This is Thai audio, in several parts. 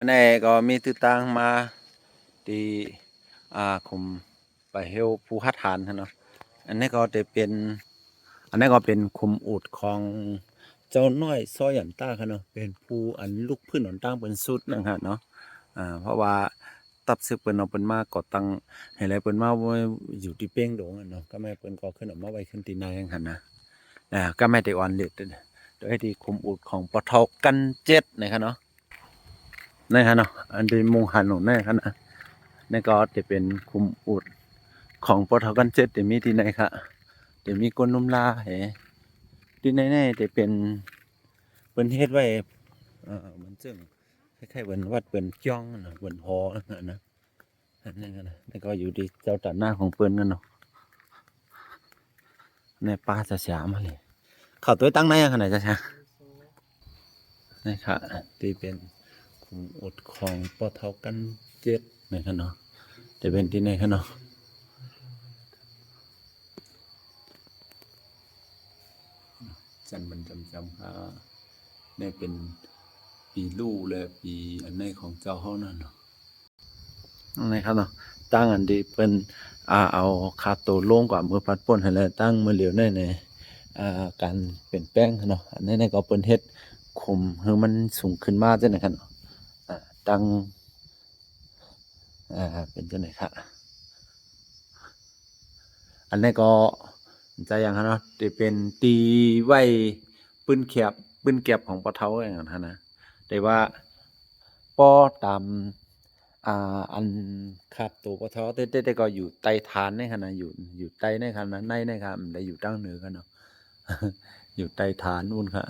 này có mi tư tang mà thìผมไปเฮลภูฮัดฐานเนาะอันนี้ก็จะเป็นอันนี้ก็เป็นคุมอูดของเจ้าน้อยซอยหยันต้าค่ะเนาะเป็นผู้อันลูกพื้นหนตั้งเป็นสุดนะครับเนาะเพราะว่าตับซึกเปิ้นเอาเปิ้นมาก่อตั้งให้ไรเปิ้นมาอยู่ที่เป้งโดงเนาะก็แม่เปิ้นก็ขึ้นออกมาไว้ขึ้นที่นายหั่นนะก็แม่ได้อ่อนเล็ดโดยที่คุมอูดของปทกันเจ็ดนะครับเนาะนะครับเนาะอันที่มุงหันของนะครับนะนี่ก็จะเป็นคุมอูดของปทกันเจ็ดจะมีที่ไหนครับจะมีก้นนุ่มลาที่ไหนๆจะเป็นเปิ้นเฮ็ดไว้มันซึ่งคล้ายๆเหมือนวัดเปิ้นจ้องนะเปิ้นหอนะนั่นนะแล้วก็อยู่ที่เจ้าตัดหน้าของเปิ้นกันเนาะในป่าจะสามาเลยเข้าตัวตั้งไหนขนาดจะช้านี่ค่ะที่เป็นคุมอดของปอเท่ากันเจ็ดนะครับเนาะจะเป็นที่ไหนครับเนาะจันมันจำค่ะนี่เป็นปีลู่เลยปีอันในของเจ้าเขานั่นเนาะนี่ครับเนาะตั้งอันดีเป็นเอาคาโตโล่งกว่ามือปัดป่นให้เลยตั้งมือเหลียวในการเปลี่ยนแปลงเนาะอันนี้ก็เป็นเฮ็ดคุมให้มันสูงขึ้นมาจังไหนครับตั้งเป็นจังไหนครับอันนี้ก็จะอย่างนั้นเนาะจะเป็นตีไว้ปืนแก็บของปะเทาอย่างนั้นนะแต่ว่าป้อตามอันขาดตัวปะเทาแต่ก็อยู่ใต้ฐานนี่ครับนะอยู่ใต้นี่ครับนะในนี่ครับได้อยู่ตั้งเหนือกันเนาะ อยู่ใต้ฐานนู่นค่ะ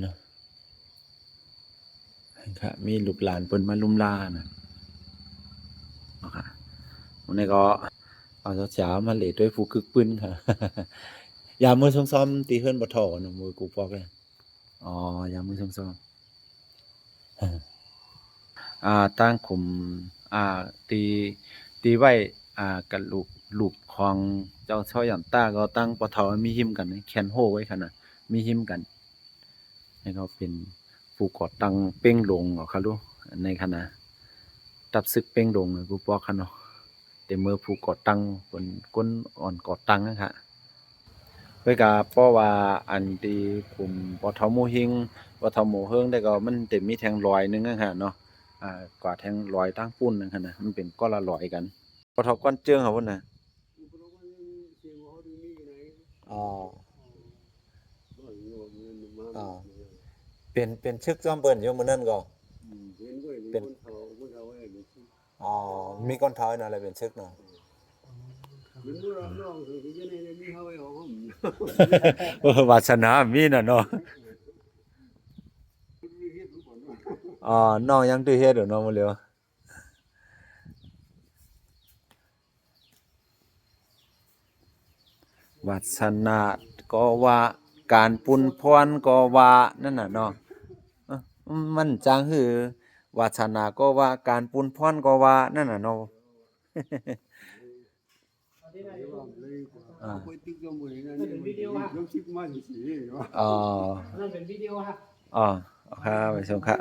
เนาะค่ะมีลูกหลานเปิ้นมาลุมลานะค่ะวันนี้ก็เอาเช้ามาเล่ด้วยฟูกึกปืนค่ะ ยามมือซ้อมๆตีเฮือนบ่ถอเนาะมือกูปอกเลยอ๋อยามมือซ้อมๆตั้งขุมตีไว้กับลูกของเจ้าช่อหยันต้าก็ตั้งปะเทามีหิมกันแขนโฮไว้ค่ะนะมีหิมกันนี่ก็เป็นผู้ก่อตั้งเป้งลงเหรอครับลูกในคณะตับซึกเป้งลงกูปอกค่ะเนาะแต่เมื่อผู้ก่อตั้งคนก้นอ่อนก่อตั้งนะครับเพื่อกาเพราะว่าอันที่กลุ่มปทโมหิงปทโมเฮิงได้ก็มันเต็มมีแทงลอยนึงนะฮะเนาะกว่าแทงลอยตั้งปุ้นนึงนะมันเป็นก้อนละลอยกันปทก้อนเจื้องครับพุ่นน่ะอ๋ออ๋อเป็นชึกจอมเปิ้นอยู่มื้อนั้นก็เป็นอ๋อมีก้อนเท้าเนาะอะไรเป็นชึกเนาะ วาสนามีน่ะเนาะน้องยังตื้อเฮ็ดอยู่เนาะมื้อเร็ววาสนาก็ว่าการปุณพรก็ว่านั่นน่ะเนาะมันจังคือวาสนาก็ว่าการปุณพรก็ว่านั่นน่ะเนาะอ่าอ๋อนั่นเป็นวิดีโอครับอ๋อครับไปชมครับ